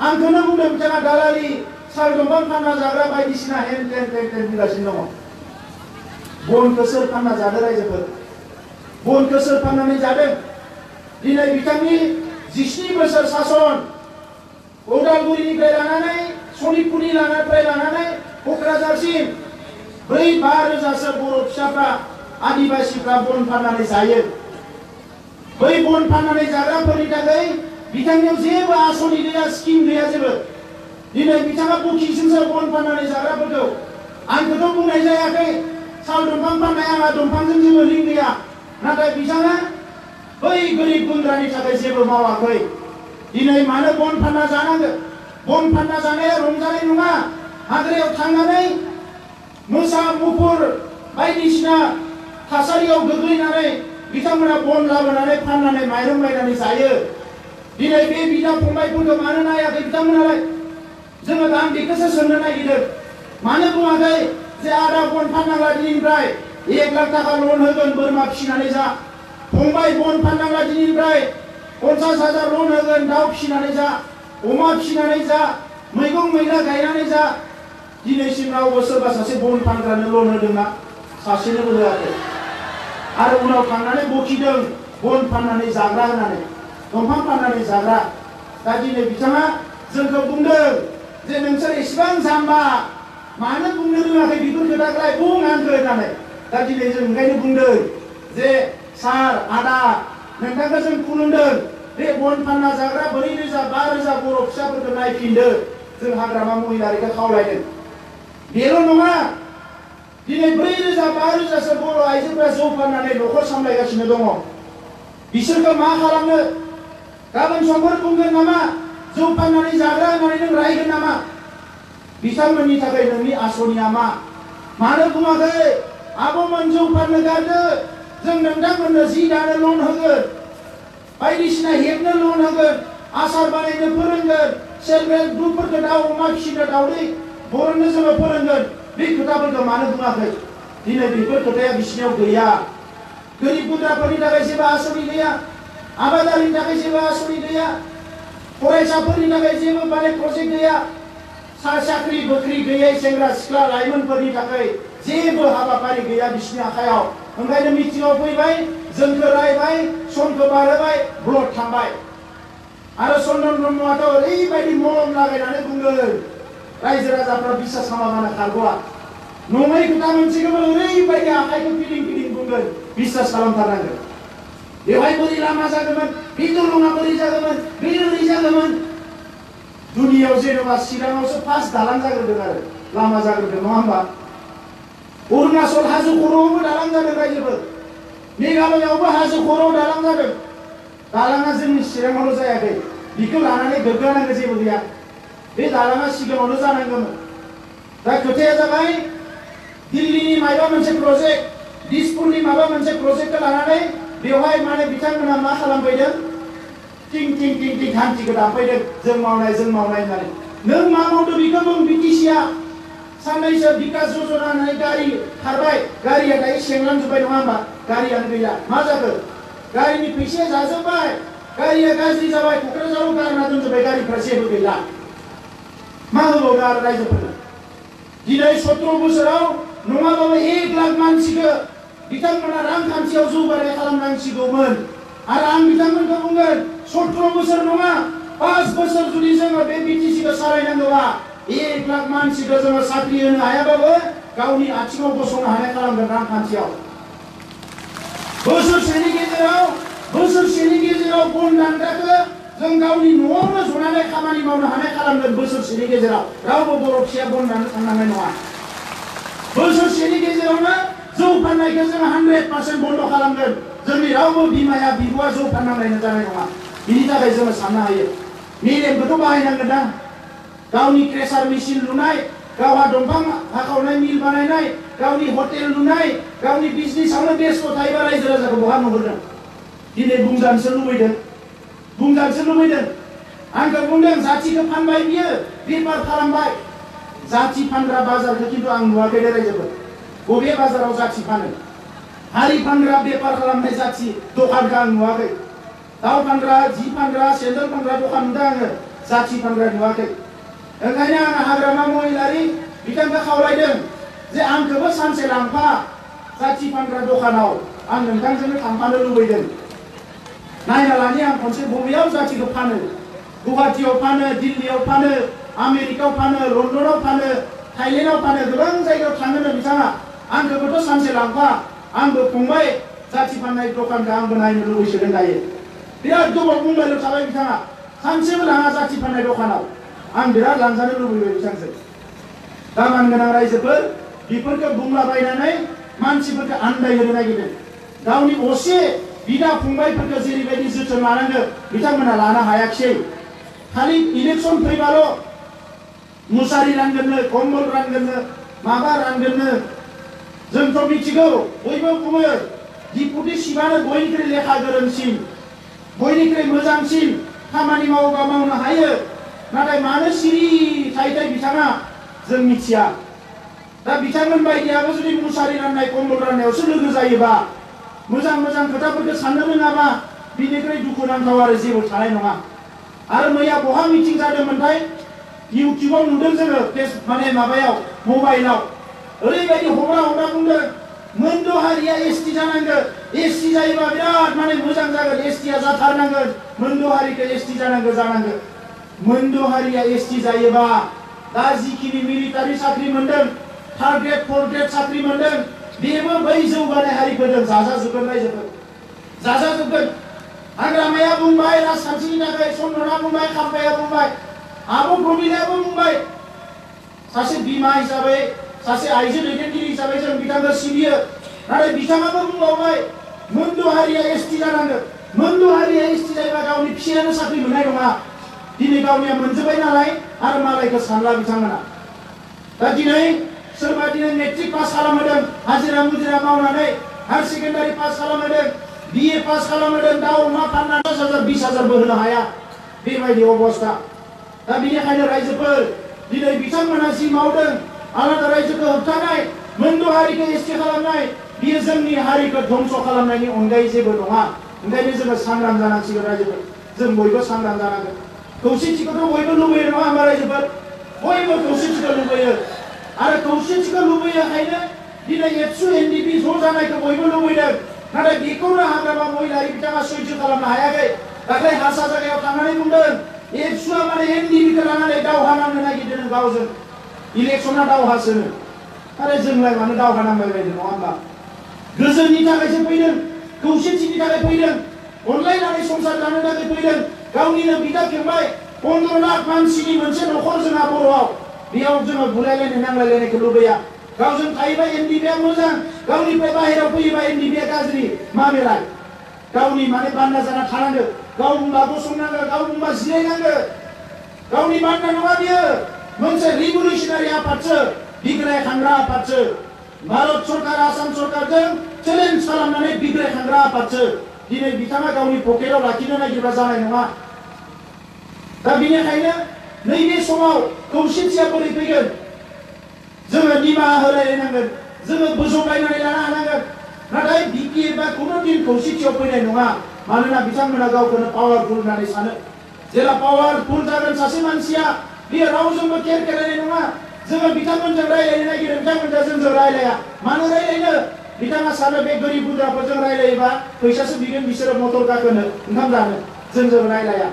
आंखौनो बुंदों बिथाङा दालालि, साल दंफां फानना जाग्रा बायदिसिना हेन टेन बुंगासिनो दङ। बनखौ सोर फानना जादों रायजोफोर? बनखौ सोर फाननानै जादों? दिनै बिथांनि 17 बोसोर सासन, उदालगुरिनिफ्राय लानानै सनितपुरनिफ्राय लानानै क'क्राझारसिम 4-5 रोजासो बर' फिसाफ्रा, आदिबासिफ्रा बन फाननानै जायो। बै बन फाननानै जाग्राफोरनि थाखाय बिथांनियाव जेबो आसनि गैया, स्किम गैया जेबो। दिनै बिथाङा बखिसोसो बन फाननानै जाग्राफोरखौ। आंखौथ' बुंनाय जायाखै। साल दंफां फाननाय आंहा दंफांजों जेबो लिंक गैया। नाथाय बिथाङा बै गोरिब गुन्द्रानि थाखाय जेबो मावाखै। दिनै मानो बन फानना जानांगौ? बन फानना जानाया रंजानाय नङा। हाग्रायाव थांनानै मोसा मुफुर बायदिसिना थासारियाव गोग्लैनानै बिथांमोना बन लाबोनानै फाननानै माइरं बायनानै जायो। दिनै बे बिदा फंबायफोरखौ मानो नायाखै बिथांमोनालाय? जोङो दा बेखौसो सोंनो नागिरदों। मानो बुङाखै जे आदा बन फाननांला दिनैनिफ्राय 1 लाख थाखा लन होगोन बोरमा फिसिनानै जा। फंबाय बन फाननांला दिनैनिफ्राय 50,000 लन होगोन दाउ फिसिनानै जा, अमा फिसिनानै जा, मैगं मैला गायनानै जा। दिनैसिम रावबो सोरबा सासे बन फानग्रानो लन होदोंना? सासेनोबो होआखै। आरो उनाव थांनानै बखिदों बन फाननानै जाग्रा होननानै, दंफां फाननानै जाग्रा। दा दिनै बिथाङा जोंखौ बुंदों जे नोंसोर एसेबां जाम्बा, मानो बुंनो रोङाखै बेफोर खोथाखौलाय बुं आंखौ होननानै। दा दिनै जों ओंखायनो बुंदों जे सार आदा नोंथांखौ जों खुलुमदों। बे बन फानना जाग्रा 4,000 5,000 बर' फिसाफोरखौ नायफिनदो। जों हाग्रामा महिलारिखौ खावलायदों। बेल' नङा, दिनै 4,000 5,000सो बर' आइजोफोरा जौ फाननानै न'खर सामलायगासिनो दङ। बिसोरखौ मा खालामनो? गाबोन समफोर बुंगोन नामा जौ फाननानै जाग्रा होननानै नों रायगोन नामा? बिथांमोननि थाखाय नोंनि आसनिया मा? मानो बुङाखै आब'मोन जौ फाननो गारदो, जों नोंथांमोननो जि दानो लन होगोन, बायदिसिना हेबनो लन होगोन, आसार बानायनो फोरोंगोन, सेल्फ हेल्प ग्रुपफोरखौ दाउ अमा फिसिनो दाउदै बरननो जोङो फोरोंगोन। बे खोथाफोरखौ मानो बुङाखै? दिनै बेफोर खोथाया बिसिनियाव गैया। गोरिब गुन्द्राफोरनि थाखाय जेबो आसनि गैया, आबादारिनि थाखाय जेबो आसनि गैया, फरायसाफोरनि थाखाय जेबो प्रजेक्ट गैया, साख्रि बाख्रि गैयै सेंग्रा सिख्ला लाइमोनफोरनि थाखाय जेबो हाबाफारि गैया बिसिनि आखायाव। ओंखायनो मिटिंआव फैबाय, जोंखौ रायबाय, समखौ बारहोबाय, ब्लड थांबाय। आरो चन्दन ब्रह्मआथ' ओरैबायदि मलम लागायनानै बुंगोन रायजो राजाफ्रा बिसास खालामाबानो खारग'आ। नङै खोथा मोनसेखौबो ओरैबायदि आखाइखौ फिदिं फिदिं बुंगोन बिसास खालामथारनांगोन। बेवहाय बोरै लामा जागौमोन, बे दलङा बोरै जागौमोन, बे ओरै जागौमोन। दुनियाव जेनेबा चिराङावसो फार्स्ट दालां जाग्रोदों आरो लामा जाग्रोदों, नङा होमबा? अरुणाचल हाजो खर'आवबो दालां जादों रायजोफोर, मेघालयआवबो हाजो खर'आव दालां जादों। दालाङा जोंनि चिराङावल' जायाखै, बेखौ लानानै गोग्गानांगौ जेबो गैया। बे दालाङा सिगाङावनो जानांगौमोन। दा खोथाया जाबाय दिल्लीनि माबा मोनसे प्रजेक्ट, दिसपुरनि माबा मोनसे प्रजेक्टखौ लानानै बेवहाय माने बिथांमोना मा खालामफैदों? टिं टिं टिं टिं हान्थिखौ दानफैदों। जों मावनाय होननानै। नों मा मावदों बेखौ बुं। बिटिसिआ साननैसो बिकास यजना होननानै गारि खारबाय, गारिया दायो सेंलांजोब्बाय, नङा होमबा? गारियानो गैला। मा जाखो? गारिनि फैसाया जाजोब्बाय, गारिया गाज्रि जाबाय, क'क्राझाराव गारना दोनजोब्बाय, गारिफ्रा जेबो गैला। मा होबावनो आरो रायजोफोरनो? दिनै 17 बोसोराव नङाबाबो 1 लाख मानसिखौ बिथांमोना रांखान्थियाव जौगानाय खालामनांसिगौमोन। आरो आं बिथांमोनखौ बुंगोन 17 बोसोर नङा, 5 बोसोर जुदि जोङो बे बिटिसिखौ सालायनांगौबा 1 लाख मानसिखौ जोङो साख्रि होनो हायाबाबो गावनि आथिङाव गसंनो हानाय खालामगोन रांखान्थियाव। बोसोरसेनि गेजेराव बन दानग्राखौ जों गावनि न'आवनो जनानै खामानि मावनो हानाय खालामगोन। बोसोरसेनि गेजेराव रावबो बर' फिसाया बन दाननो थांनांनाय नङा। बोसोरसेनि गेजेरावनो जौ फाननायखौ जों 100% बन्द खालामगोन। जोंनि रावबो बिमाया बिब'आ जौ फाननांलायनो जानाय नङा। बिनि थाखाय जोङो साननो हायो। मेलेमखौथ' बाहायनांगोन ना। गावनि क्रेसार मेसिन लुनाय, गावहा दंफां हाखावनाय मिल बानायनाय, गावनि हटेल लुनाय, गावनि बिजनेसावनो बेस्थ' थायोबा रायजो राजाखौ बहा नुहुरदों? दिनै बुंजानोसो लुबैदों। आंखौ बुंदों जाथिखौ फानबाय बियो, बेफार खालामबाय। जाथि फानग्रा बाजारखौ खिन्थु आं नुवाखै रायजोफोर। बबे बाजाराव जाथि फानो? हारि फानग्रा बेफार खालामनाय जाथि दखानखौ आं नुवाखै। दाउ फानग्रा, जि फानग्रा, सेन्देल फानग्रा दखान नुदों आङो, जाथि फानग्रा नुवाखै। ओंखायनो आं हाग्रामा महिलारि बिथांखौ खावलायदों जे आंखौबो सानसे लांफा जाथि फानग्रा दखानाव। आं नोंथांजोंनो थांफानो लुबैदों। नायना लानि आं खनसे बबेयाव जाथिखौ फानो। गुवाहाटीयाव फानो, दिल्लीयाव फानो, आमेरिकायाव फानो, लण्डनाव फानो, थाइलेण्डआव फानो, गोबां जायगायाव थाङोनो बिथाङा। आंखौबोथ' सानसे लांफा, आंबो फंबाय जाथि फाननाय दखानखौ आंबो नायनो लुबैसोदों दायो। बिराद गोबाव बुंबायल' थाबाय बिथाङा, सानसेबो लाङा जाथि फाननाय दखानाव। आं बिराद लांजानो लुबैबाय बिथांजों। दामान गोनां रायजोफोर बेफोरखौ बुंलाबायनानै मानसिफोरखौ आन्दायहोनो नागिरदों। गावनि असे बिदा फंबायफोरखौ जेरैबायदि जोथोन लानांगौ बिथांमोना लानो हायाखिसै। खालि इलेक्सन फैबाल' मुसारि रानगोननो, कम्बल रानगोननो, माबा रानगोननो। जोंथ' मिथिगौ, बयबो बुङो डिपुटि चिफआनो बयनिख्रुइ लेखा गोरोंसिन बयनिख्रुइ मोजांसिन खामानि मावोबा मावनो हायो नाथाय मानो सिरि थायै बिथाङा जों मिथिया दा बिथांमोन बायदियाबो जुदि मुसारि राननाय कम्बल राननायावसो लोगो जायोबा मोजां मोजां खोथाफोरखौ साननो रोङाबा बिनिख्रुइ दुखुनांथाव आरो जेबो थानाय नङा आरो मैया बहा मिटिं जादोंमोनथाय इउटिउबाव नुदों जोङो माने माबायाव मबाइलाव ओरैबायदि हब्रा बुंदों मोनद' हारिया एसटि जानांगोन एसटि जायोबा बिराद माने मोजां जागोन एसटिया जाथारनांगोन मोनद' हारिखौ एसटि जानांगोन मोनद' हारिया एसटि जायोबा दा जिखिनि मिलिटारि साख्रि मोनदों थार्ड ग्रेड फोर्थ ग्रेड साख्रि मोनदों बेबो बै जौगानाय हारिफोरजों जाजाजोबगोन रायजोफोर जाजाजोबगोन हाग्रामाया बुंबाय राजखान्थिनि थाखाय चन्द्रना बुंबाय खाम्फाया बुंबाय आब' प्रमिलायाबो बुंबाय सासे बिमा हिसाबै सासे आइजो दैदेनगिरि हिसाबै जों बिथांखौ सिबियो नाथाय बिथाङाबो बुंबावबाय मोनद' हारिया एसटि जानांगोन मोनद' हारिया एसटि जायोबा गावनि फिसायानो साख्रि मोननाय नङा दिनै गावनिया मोनजोबबाय नालाय आरो मालायखौ सानला बिथांमोना दा दिनै सोरबा दिनै मेट्रिक पास खालामहोदों हाजिरा मुजिरा मावनानै हायार सेकेन्डारि पास खालामहोदों बिए पास खालामहोदों दाउ अमा फाननानै 10,000 20,000बो होनो हाया बेबायदि अबस्था दा बेनिखायनो रायजोफोर दिनै बिथांमोना जि मावदों आलादा रायजोखौ होबथानाय मोनद' हारिखौ एसटि खालामनाय बियो जोंनि हारिखौ ध्वंस खालामनायनि अनगायै जेबो नङा ओंखायनो जोङो सांग्रां जानांसिगोन रायजोफोर जों बयबो सांग्रां जानांगोन खौसेथिखौथ' बयबो लुबैयो नङा होमबा रायजोफोर बयबो खौसेथिखौ लुबैयो आरो खौसेथिखौ लुबैयोखायनो दिनै एबसु एनडिपि ज' जानायखौ बयबो लुबैदों नाथाय बेखौनो हाग्रामा महिलारि बिथाङा सैज्य खालामनो हायाखै दाख्लै हारसा जायगायाव थांनानै बुंदों एबसुआ माने एनडिपिखौ लानानै दावहा नांनो नागिरदों गावजों इलेक्सना दावहासो आरो जोंलाय मानो दावहा नांबाय बायदों नङा होमबा गोजोननि थाखायसो फैदों खौसेथिनि थाखाय फैदों अनलायनानै संसार जानो थाखाय फैदों गावनिनो बिदा फंबाय 15 लाख मानसिनि मोनसे न'खर जोंहा बर'आव बेयाव जोङो बुलायलायनो नांलायलायनायखौ लुबैया गावजों थायोबा एनडिपिआ मोजां गावनिफ्राय बाहेरायाव फैयोबा एनडिपिआ गाज्रि मा बेलाय गावनि माने बान्दा जाना थानांगौ गाव बुंबा गसंनांगौ गाव बुंबा जिरायनांगौ गावनि बान्दा नङा बियो मोनसे रिभलिउसनारि आफादसो बिग्रायखांग्रा आफादसो भारत सरकार आसाम सरकारजों चेलेन्ज खालामनानै बिग्रायखांग्रा आफादसो दिनै बिथाङा गावनि पकेटाव लाखिनो नागिरबा जानाय नङा दा बेनिखायनो नैबे समाव खौसेथिया बोरै फैगोन जोङो निमाहा होलायनांगोन जोङो बोजबलायनानै लानो हानांगोन नाथाय बिपि एबा खुनु दिन खौसेथियाव फैनाय नङा मानोना बिथांमोना गावखौनो पावारफुल होननानै सानो जेला पावारफुल जागोन सासे मानसिया बियो रावजोंबो केरकेरायनाय नङा जोङो बिथांमोनजों रायलायनो नागिरो बिथांमोनजों जोंजों रायलाया मानो रायलायनो बिथाङा सानो बे गोरिब गुन्द्राफोरजों रायलायोबा फैसासो बिगोन बिसोरो मटर गाखोनो ओंखाम जानो जोंजों रायलाया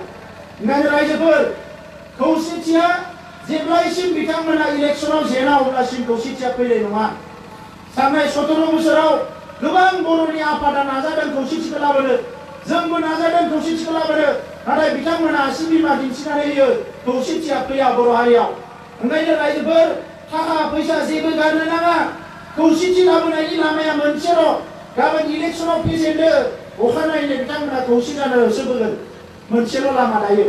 ओंखायनो रायजोफोर खौसेथिया जेब्लायसिम बिथांमोना इलेक्सनाव जेना अब्लासिम खौसेथिया फैनाय नङा थांनाय 17 बोसोराव गोबां बर'नि आफादा नाजादों खौसेथिखौ लाबोनो जोंबो नाजादों खौसेथिखौ लाबोनो नाथाय बिथांमोना आसि बिमा दिन्थिनानै होयो खौसेथिया फैया बर' हारियाव ओंखायनो रायजोफोर थाखा फैसा जेबो गारनो नाङा खौसेथि लाबोनायनि लामाया मोनसेल' गाबोन इलेक्सनाव फेजेनदो अखानायैनो बिथांमोना खौसे जानो होसोबोगोन मोनसेल' लामा दायो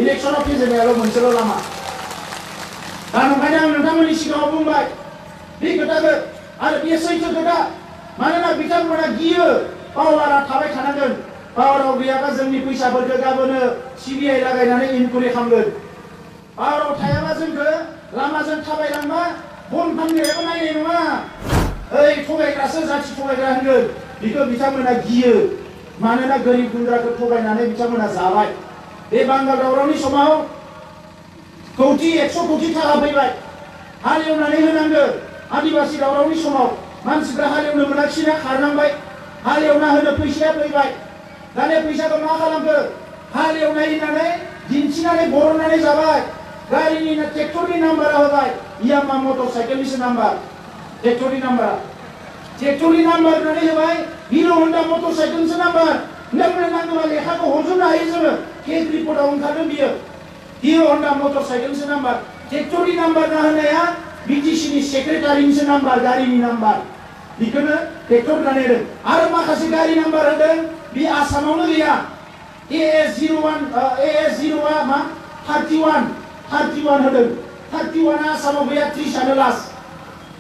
इलेक्सनाव फेजेननायाल' मोनसेल' लामा दा ओंखायनो आं नोंथांमोननि सिगाङाव बुंबाय बे खोथाखौ आरो बे सैथो खोथा मानोना बिथांमोना गियो पावारा थाबाय थानांगोन पावाराव गैयाबा जोंनि फैसाफोरखौ गाबोनो सिबिआइ लागायनानै इनकुवारि खालामगोन पावाराव थायाबा जोंखौ लामाजों थाबायलांबा बन फानग्रायाबो नायनाय नङा ओइ थगायग्रासो जाथि थगायग्रा होनगोन बेखौ बिथांमोना गियो मानोना गोरिब गुन्द्राखौ थगायनानै बिथांमोना जाबाय बे बांगाल दावरावनि समाव 100 कोटि थाखा फैबाय हालेवनानै होनांगौ आदिबासि दावरावनि समाव मानसिफ्रा हालेवनो मोनाखिसैना खारनांबाय हालेवना होनो फैसाया फैबाय दानिया फैसाखौ मा खालामखो हालेवनाय होननानै दिन्थिनानै बरननानै जाबाय गारिनि ट्रेक्टरनि नाम्बारा होबाय यामा मटर साइकेलनिसो नाम्बार ट्रेक्टरनि नाम्बार होननानै होबाय हिर' हन्डा मटर साइकेलनिसो नाम्बार नोंनो नांगौबा लेखाखौ हरजोबनो हायो जोङो केस रिपर्टआव ओंखारदों बियो हिर' हन्डा मटर साइकेलनिसो नाम्बार ट्रेक्टरनि नाम्बार ना होनाया बिटिसिनि सेक्रेटारिनिसो नाम्बार गारिनि नाम्बार बेखौनो ट्रेक्टर होननानै होदों आरो माखासे गारि नाम्बार होदों बे आसामावनो गैया AS01 मा 31 होदों 31 आसामाव गैया 30 आनो लास्ट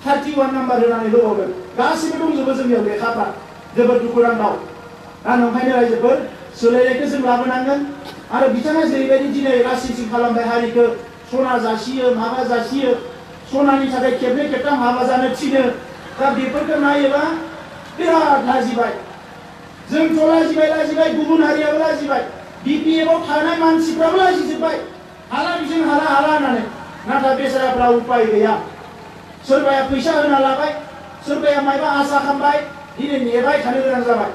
31 नाम्बार होनानै होबावदों गासिबो दंजोबो जोंनियाव लेखाफ्रा जोबोद दुखुनांथाव। दा नंखायनो रायजोफोर सोलायनायखौ जों लाबोनांगोन आरो बिथाङा जेरैबायदि दिनै राजनिति खालामबाय हारिखौ सना जासियो माबा जासियो सनानि थाखाय खेबनै खेबथाम हाबा जानो थिनो दा बेफोरखौ नायोबा बिराद लाजिबाय। जोंथ' लाजिबाय गुबुन हारियाबो लाजिबाय बिपिएफआव थानाय मानसिफ्राबो लाजिजोब्बाय हाला बिजों हाला होननानै। नाथाय बेसाराफ्रा उपाय गैया। सोरबाया फैसा होना लाबाय सोरबाया मायबा आसा खालामबाय दिनै नेबाय थानो गोनां जाबाय।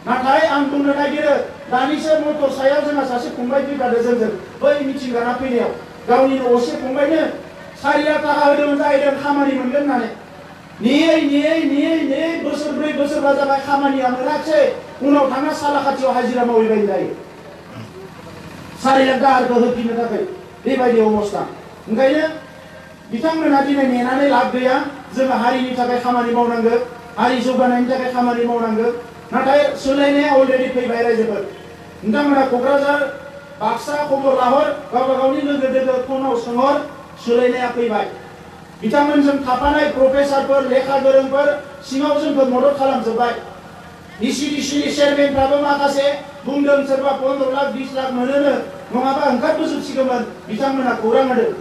नाथाय आं बुंनो नागिरो दानिसो मटर सायाव जोंहा सासे फंबाय फैफादों जोंजों बै मिटिं जाना फैनायाव गावनिनो असे फंबायनो 4 लाख थाखा होदोंमोन जाहैदों खामानि मोनगोन होननानै। नेयै बोसोरब्रै बोसोरबा जाबाय खामानिया मोनाखिसै उनाव थांना सालाखाथियाव हाजिरा मावहैबाय जायो 4 लाख दाहारखौ होफिननो थाखाय बेबायदि अबस्था। ओंखायनो बिथांमोना दिनै नेनानै लाब गैया। जोङो हारिनि थाखाय खामानि मावनांगौ हारि जौगानायनि थाखाय खामानि मावनांगौ। नाथाय सोलायनाया अलरेडि फैबाय रायजोफोर। नोंथांमोना क'क्राझार बाक्सा खबर लाहर गावबा गावनि लोगो दोगो फनाव सोंहर सोलायनाया फैबाय। बिथांमोनजों थाफानाय प्रफेसारफोर लेखा गोरोंफोर सिङाव जोंखौ मदद खालामजोब्बाय। ECDCनि चेयारमेनफ्राबो माखासे बुंदों सोरबा 15 लाख 20 लाख मोनोनो नङाबा ओंखारबोजोबसिगौमोन बिथांमोना खौरां होदों।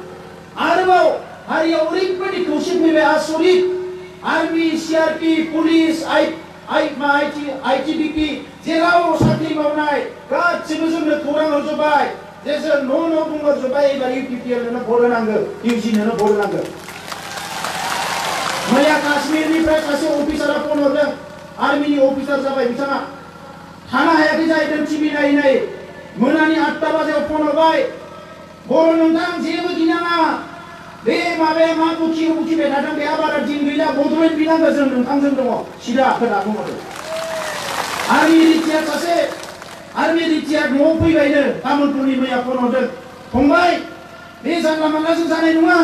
आरोबाव हारियाव ओरैबायदि खौसे फैबाय आसरित आर्मि CRP पुलिस ITBP जेराव साख्रि मावनाय गासिबो जोंनो खौरां हरजोब्बाय जे जों न' बुंहरजोब्बाय एबार UPPLनो भट होनांगौ UGनोनो भट होनांगौ। मैया काश्मीरनिफ्राय सासे अफिसारा फन हरदों आर्मिनि अफिसार जाबाय बिथाङा थानो हायाखै जाहैदों टिभि नायै मोनानि 8टा बाजियाव फन हरबाय बर' नोंथां जेबो गिनाङा बे माबाया मा बुखिबाय थादों बेहा बारा दिन गैला बड'लेण्ड बिनांगौ जों नोंथांजों दङ सिदा खोथा बुंहरदों। आर्मि रिटायार्ड न'आव फैबायनो तामुलपुरनि मैया फन हरदों फंबाय बे जानला मानलाजों जानाय नङा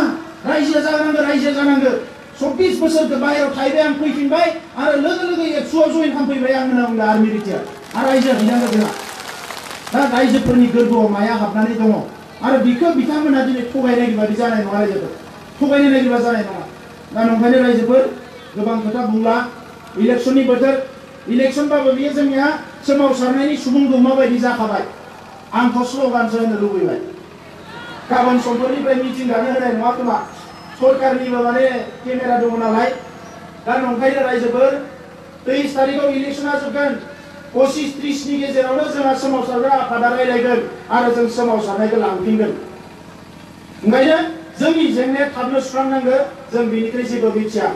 रायजो जानांगौ 24 बोसोरखौ बाहेरायाव थाहैबाय आं फैफिनबाय आरो लोगो एबसुआव जइन खालामफैबाय आं होनना बुंदों आर्मि रिटायार्ड आरो रायजोआ बिनांगौ जोंहा। दा रायजोफोरनि गोरबोआव माया हाबनानै दङ आरो बिखौ बिथांमोना दिनै थगायनो नागिरबा जानाय नङा रायजोफोर थगायनो नागिरबा जानाय नङा। दा नंखायनो रायजोफोर गोबां खोथा बुंला इलेक्सननि बोथोर इलेक्सनबाबो बेयो जोंनिया सोमावसारनायनि सुबुं गौमा बायदि जाखाबाय। आंथ' स्ल'गानसो होनो लुबैबाय गाबोन समफोरनिफ्राय मिटिं जानो होनाय नङा खोमा सरकारनिबो माने केमेरा दङ नालाय। दा नंखायनो रायजोफोर 23 तारिखआव इलेक्सना जोबगोन 25-30 नि गेजेरावनो जोंहा सोमावसारग्रा आफादा रायलायगोन आरो जों सोमावसारनायखौ लांफिनगोन। ओंखायनो जोंनि जेंनाया थाबनो सुस्रांनांगौ जों बेनिफ्राय जेबो मिथिया।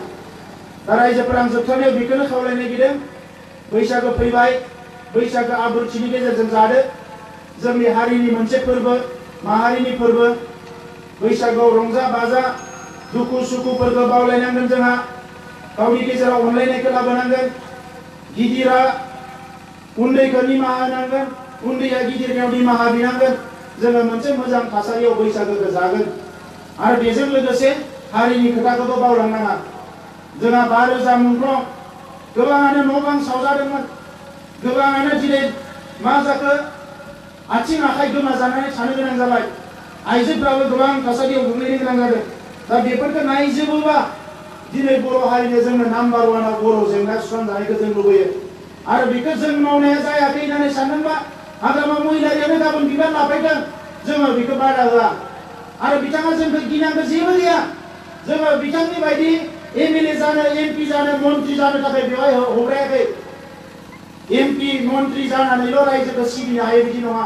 दा रायजोफोर आं जोबथारनायाव बेखौनो खावलायनो नागिरदों बैसागो फैबाय बैसागो आब्रुथिनि गेजेरजों जादो जोंनि हारिनि मोनसे फोरबो माहारिनि फोरबो बैसागोआव रंजा बाजा दुखु सुखुफोरखौ बावलायनांगोन जोंहा गावनि गेजेराव अनलायनायखौ लाबोनांगोन गिदिरा उन्दैखौ निमाहा होनांगोन उन्दैया गिदिरनियाव निमाहा बिनांगोन जोङो मोनसे मोजां थासारियाव बैसागोखौ जागोन आरो बेजों लोगोसे हारिनि खोथाखौबो बावलांनाङा। जोंहा 5,000 मुंख्लं गोबाङानो न' बां सावजादोंमोन गोबाङानो दिनै मा जाखो आथिं आखाइ गोमाजानानै थानो गोनां जाबाय आइजोफ्राबो गोबां थासारियाव गोग्लैनो गोनां जादों। दा बेफोरखौ नायजोबोबा दिनै बर' हारिनो जोंनो नाम्बार 1आव बर' जेंना सुस्रांजानायखौ जों लुबैयो आरो बेखौ जों मावनाया जायाखै होननानै सानदोंबा हाग्रामा महिलारियानो गाबोन बिबान लाफैदों जोङो बेखौ बादा होआ आरो बिथाङा जोंखौ गिनांगौ जेबो गैया। जोङो बिथांनि बायदि MLA जानो MP जानो मन्त्रि जानो थाखाय बेवहाय हगायाखै MP मन्त्रि जानानैल' रायजोखौ सिबिनो हायो बिदि नङा।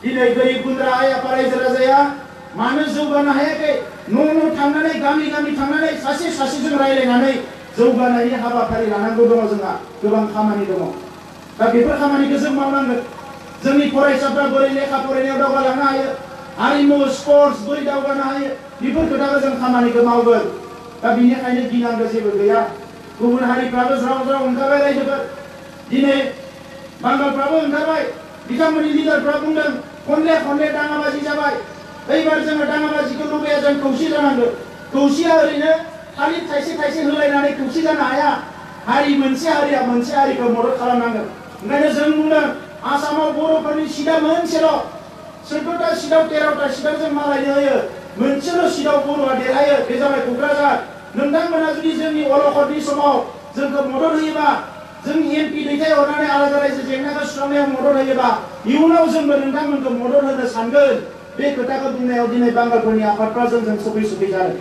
दिनै गोरिब गुन्द्रा आइ आफा रायजो राजाया मानो जौगानो हायाखै न' थांनानै गामि थांनानै सासेजों रायलायनानै जौगानायनि हाबाफारि लानांगौ दङ जोंहा गोबां खामानि दङ। दा बेफोर खामानिखौ जों मावनांगोन। जोंनि फरायसाफ्रा बोरै लेखा फरायनायाव दावगालांनो हायो हारिमु स्पर्ट्स बोरै दावगानो हायो बेफोर खोथाखौ जों खामानिखौ मावगोन। दा बेनिखायनो गिनांगौ जेबो गैया। गुबुन हारिफ्राबो ज्राव ओंखारबाय रायजोफोर दिनै बांगालफ्राबो ओंखारबाय बिथांमोननि लिडारफ्रा बुंदों खनले दाङाबाजि जाबाय एबार जोङो दाङाबाजिखौ लुबैया जों खौसे जानांगौ। खौसेया ओरैनो खालि थाइसे होलायनानै खौसे जानो हाया। हारि मोनसे हारिया मोनसे हारिखौ मदद खालामनांगोन। ओंखायनो जों बुंदों आसामाव बर'फोरनि सिटआ मोनसेल' 14टा सिटआव 13टा सिटआव जों मालायनो होयो मोनसेल' सिटआव बर'आ देरहायो बे जाबाय क'क्राझार। नोंथांमोना जुदि जोंनि अलखदनि समाव जोंखौ मदद होयोबा जोंनि एमपि दैथायहरनानै आलादा रायजो जेंनाखौ सुस्रांनायाव मदद होयोबा इयुनाव जोंबो नोंथांमोनखौ मदद होनो सानगोन। बे खोथाखौ बुंनायाव दिनै बांगालफोरनि आफादफ्रा जोंजों सफै जादों।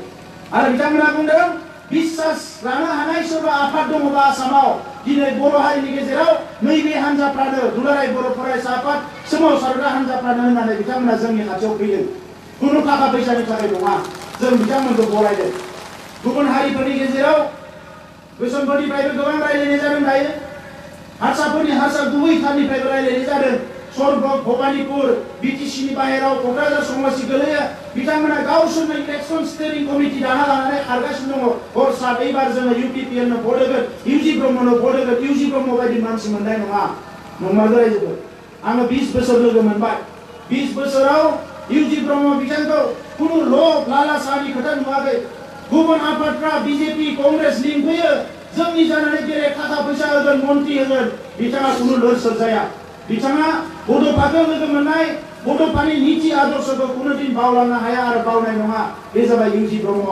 आरो बिथांमोना बुंदों बिश्वास लानो हानाय सोरबा आफाद दङबा आसामाव दिनै बर' हारिनि गेजेराव नैबे हान्जाफ्रानो दुलाराय बर' फरायसा आफाद सोमावसारग्रा हान्जाफ्रानो होननानै बिथांमोना जोंनि खाथियाव फैदों। खुनु थाखा फैसानि थाखाय नङा, जों बिथांमोनखौ बरायदों। गुबुन हारिफोरनि गेजेराव गोसोमफोरनिफ्रायबो गोबां रायलायनाय जादों दायो। हारसाफोरनि हारसा गुबैथारनिफ्रायबो रायलायनाय जादों। सरभग भबानिपुर बिटिसिनि बाहेराव क'क्राझार समस्ति गोलैयो। बिथांमोना गावसोरनो इलेक्सन स्टेरिं कमिटि दाना लानानै खारगासिनो दङ। हरसाब एबार जोङो UPPLनो भट होगोन, इउजि ब्रह्मनो भट होगोन। इउजि ब्रह्म बायदि मानसि मोननाय नङा। नंमारगौ रायजोफोर, आङो 20 बोसोर लोगो मोनबाय। 20 बोसोराव इउजि ब्रह्म बिथांखौ खुनु लब लालासानि खोथा नुवाखै। गुबुन आफादफ्रा बिजेपि कंग्रेस लिंफैयो, जोंनि जानानै जेरै थाखा फैसा होगोन, मन्त्रि होगोन, बिथाङा खुनु लोरसोर जाया। बिथाङा बड'फाखौ लोगो मोननाय, बड'फानि नीति आदर्शखौ खुनु दिन बावलांनो हाया आरो बावनाय नङा। बे जाबाय इउजि ब्रह्म,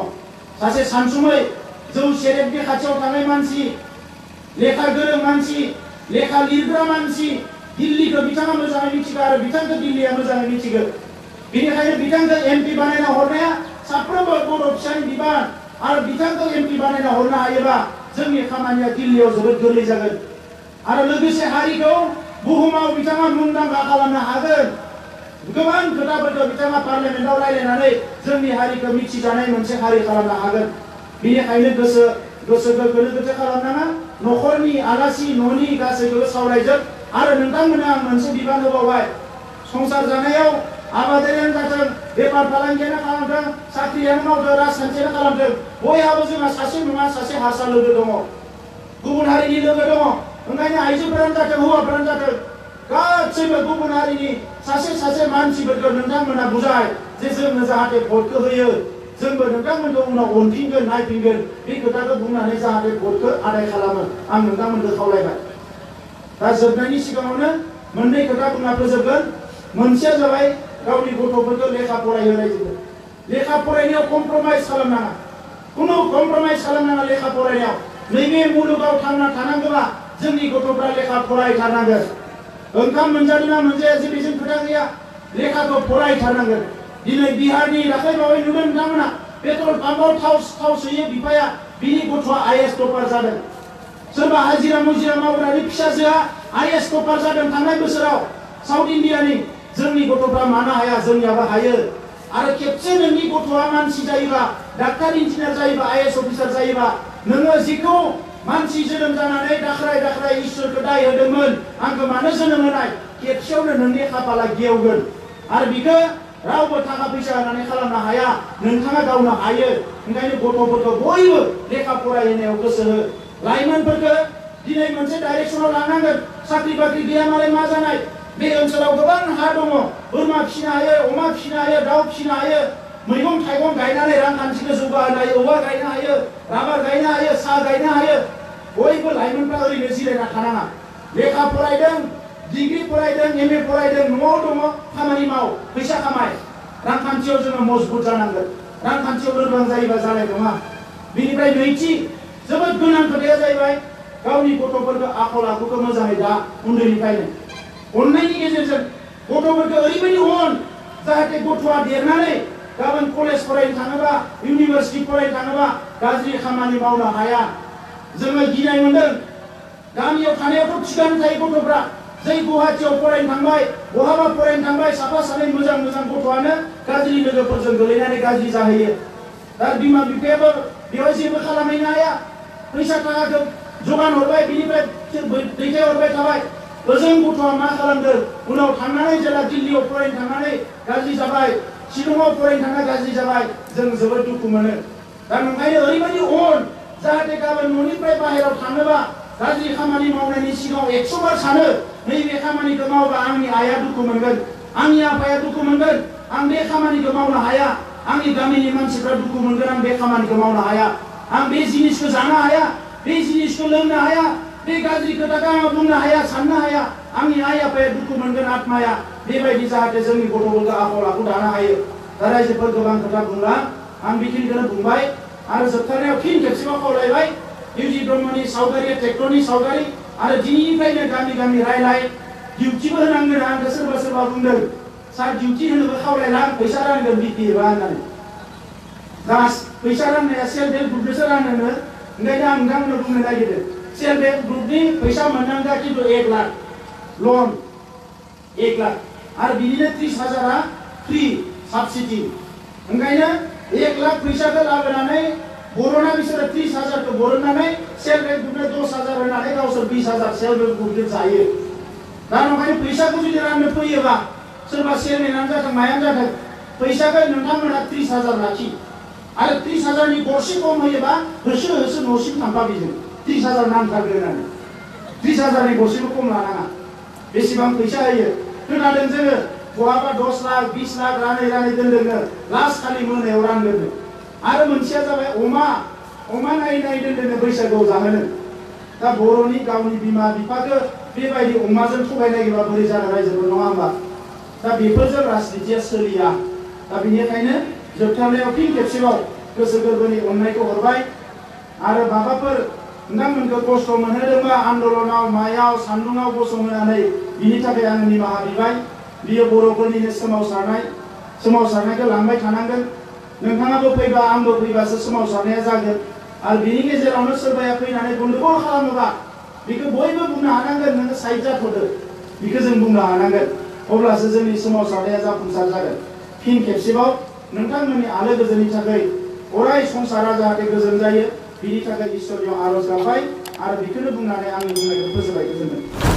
सासे सानसुमै जौ सेरेबनि खाथियाव थानाय मानसि, लेखा गोरों मानसि, लेखा लिरग्रा मानसि। दिल्लीखौ बिथाङा मोजाङै मिथिगौ आरो बिथांखौ दिल्लीया मोजाङै मिथिगौ। बेनिखायनो बिथांखौ एमपि बानायना हरनाया साफ्रोमबो बर' फिसानि बिबान। आरो बिथांखौ एमपि बानायना हरनो हायोबा जोंनि खामानिया दिल्लीयाव जोबोद गोरलै जागोन। आरो लोगोसे हारिखौ बुहुमाव बिथाङा मुंदांखा खालामनो हागोन। गोबां खोथाफोरखौ बिथाङा पार्लियामेन्टआव रायलायनानै जोंनि हारिखौ मिथिजानाय मोनसे हारि खालामनो हागोन। बेनिखायनो गोसोखौ गोनो गोथो खालामनाङा। न'खरनि आलासि न'नि गासैखौबो सावरायजोब। आरो नोंथांमोननो आं मोनसे बिबान होबावबाय। संसार जानायाव आबादारियानो जाथों, बेफार फालांगियानो खालामथों, साख्रियानो मावथों, राजखान्थियानो खालामथों, बयहाबो जोंहा सासे नङा सासे हारसा लोगो दङ, गुबुन हारिनि लोगो दङ। ओंखायनो आइजोफोरानो जाथों, हौवाफोरानो जाथों, गासैबो गुबुन हारिनि सासे मानसिफोरखौ नोंथांमोना बुजाय जे जोंनो जाहाथे भटखौ होयो। जोंबो नोंथांमोनखौ उनाव अनफिनगोन, नायफिनगोन। बे खोथाखौ बुंनानै जाहाथे भटखौ आदाय खालामो, आं नोंथांमोनखौ खावलायबाय। दा जोबनायनि सिगाङावनो मोननै खोथा बुंना फोजोबगोन। मोनसेया जाबाय गावनि गथ'फोरखौ लेखा फरायहोनाय। लेखा फरायनायाव कमप्रमाइज खालामनाङा, खुनु कमप्रमाइज खालामनाङा लेखा फरायनायाव। नैबे मुलुगाव थांना थानांगौबा जोंनि गथ'फ्रा लेखा फरायथारनांगोन। ओंखाम मोनजादोंना मोनजाया बेजों खोथा गैया, लेखाखौ फरायथारनांगोन। दिनै बिहारनि दाख्लै बावै नुदों नोंथांमोना, पेट्रल पाम्पआव थाव सोयो बिफाया, बिनि गथ'आ IAS टपार जादों। सोरबा हाजिरा मुजिरा मावग्रानि फिसाजोआ IAS टपार जादों थांनाय बोसोराव साउथ इन्डियानि। जोंनि गथ'फ्रा मानो हाया? जोंनियाबो हायो। आरो खेबसे नोंनि गथ'आ मानसि जायोबा, डाक्टार इन्जिनियार जायोबा, IAS अफिसार जायोबा, नोङो जिखौ मानसि जोनोम जानानै दाख्राय इसोरखौ दाय होदोंमोन, आंखौ मानो जोनोम होनाय, खेबसेयावनो नोंनि खाफाला गेवगोन। आरो बिखौ रावबो थाखा फैसा होनानै खालामनो हाया, नोंथाङा गावनो हायो। ओंखायनो गथ'फोरखौ बयबो लेखा फरायहोनायाव गोसो हो। लाइमोनफोरखौ दिनै मोनसे डाइरेक्सनाव लानांगोन। साख्रि बाख्रि गैया मालाय मा जानाय? बे ओनसोलाव गोबां हा दङ, बोरमा फिसिनो हायो, अमा फिसिनो हायो, दाउ फिसिनो हायो, मैगं थाइगं गायनानै रांखान्थिखौ जौगाहोनो हायो, औवा गायनो हायो, राबार गायनो हायो, साहा गायनो हायो। बयबो लाइमोनफ्रा ओरैनो जिरायना थानाङा। लेखा फरायदों, डिग्री फरायदों, MA फरायदों, न'आव दङ, खामानि माव, फैसा खामाय। रांखान्थियाव जोङो मजबुत जानांगोन। रांखान्थियाव लोरबां जायोबा जानाय नङा। बेनिफ्राय नैथि जोबोद गोनां खोथाया जाहैबाय गावनि गथ'फोरखौ आखल आखुखौ मोजाङै दा उन्दैनिफ्रायनो। अननायनि गेजेरजों गथ'फोरखौ ओरैबायदि अन जाहाथे गथ'आ देरनानै गाबोन कलेज फरायनो थाङोबा, इउनिभार्सिटि फरायनो थाङोबा गाज्रि खामानि मावनो हाया। जोङो गिनाय मोनदों। गामियाव थानायावथ' थिगानो थायो गथ'फ्रा, जै गुवाहाटियाव फरायनो थांबाय, बहाबा फरायनो थांबाय, साफा सानै मोजां गथ'आनो गाज्रि लोगोफोरजों गोलैनानै गाज्रि जाहैयो। दा बिमा बिफायाबो बेवहाय जेबो खालामहैनो हाया। फैसा थाखाखौ जगान हरबाय, बिनिफ्राय दैथायहरबाय थाबाय। ओजों गथ'आ मा खालामदों? उनाव थांनानै जेला दिल्लीयाव फरायनो थांनानै गाज्रि जाबाय, शिलंआव फरायनो थांना गाज्रि जाबाय, जों जोबोद दुखु मोनो। दा नंखायनो ओरैबायदि अन जाहाथे गाबोन न'निफ्राय बाहेरायाव थाङोबा गाज्रि खामानि मावनायनि सिगाङाव 100 बार सानो, नैबे खामानिखौ मावबा आंनि आइया दुखु मोनगोन, आंनि आफाया दुखु मोनगोन, आं बे खामानिखौ मावनो हाया, आंनि गामिनि मानसिफ्रा दुखु मोनगोन, आं बे खामानिखौ मावनो हाया, आं बे जिनिसखौ जानो हाया, बे जिनिसखौ लोंनो हाया, बे गाज्रि खोथाखौ आं बुंनो हाया, साननो हाया, आंनि आइ आफाया दुखु मोनगोन, आत्माया। बेबायदि जाहाथे जोंनि गथ'फोरखौ आखल आखु दानो हायो। दा रायजोफोर गोबां खोथा बुंला, आं बेखिनिखौनो बुंबाय। आरो जोबथारनायाव फिन खेबसेबाव खावलायबाय, इउजि ब्रह्मनि सावगारिया ट्रेक्टरनि सावगारि आरो दिनैनिफ्रायनो गामि गामि रायलाय डिउटिबो होनांगोन आंखौ सोरबा सोरबा बुंदों सार डिउटि होनोबो खावलायला फैसा रानगोन बिपि एबा होननानै गास फैसा राननाया सेल्फ हेल्प ग्रुपजोंसो रानोनो ओंखायनो आं नोंथांमोननो बुंनो नागिरदों सेल्फ हेल्प ग्रुपनि फैसा मोननांगौआ खिन्थु 1 लाख लन 1 लाख आरो बिनिनो 30,000 फ्रि साबसिडि ओंखायनो 1 लाख फैसाखौ लाबोनानै बर'ना बिसोरो 30,000खौ बर'नानै सेल्फ हेल्प ग्रुपनो 10,000 होनानै गावसोर 20,000 सेल्फ हेल्प ग्रुपजों जायो दा ओंखायनो फैसाखौ जुदि राननो फैयोबा सोरबा चेयारमेनानो जाथों मायानो जाथों फैसाखौ नोंथांमोना 30,000 लाखि आरो 30,000नि गरसे खम होयोबा होसो होसो न'सिम थांबा बेजों 30,000 नांथारगोन होननानै 30,000नि गरसेबो खम लानाङा बेसेबां फैसा होयो खोनादों जोङो बहाबा 10 लाख 20 लाख रानै रानै दोनदोंनो लास्ट खालि मोनायाव रानगोन आरो मोनसेया जाबाय अमा नायै नायै दोनदोंनो बैसागुआव जाहोनो दा बर'नि गावनि बिमा बिफाखौ बेबायदि अमाजों थगायनायबा बोरै जानो रायजोफोर नङा होमबा दा बेफोरजों राजनितिया सोलिया दा बेनिखायनो जोबथारनायाव फिन खेबसेबाव गोसो गोरबोनि अननायखौ हरबाय आरो माबाफोर नोंथांमोनखौ खस्थ' मोनहोदोंबा आन्दलनाव मायाव सान्दुङाव गसंहोनानै बिनि थाखाय आं निमाहा बिबाय बियो बर'फोरनिनो सोमावसारनायखौ लांबाय थानांगोन नोंथाङाबो फैबा आंबो फैबासो सोमावसारनाया जागोन आरो बिनि गेजेरावनो सोरबाया फैनानै गन्दगल खालामोबा बेखौ बयबो बुंनो हानांगोन नोङो साइड जाथ'दो बेखौ जों बुंनो हानांगोन अब्लासो जोंनि सोमावसारनाया जाफुंसार जागोन फिन खेबसेबाव नोंथांमोननि आलो गोजोननि थाखाय अराय संसारा जाहाथे गोजोन जायो बिनि थाखाय इसोरनियाव आरज गाबबाय आरो बेखौनो बुंनानै आंनि बुंनायखौ फोजोबबाय गोजोनथों।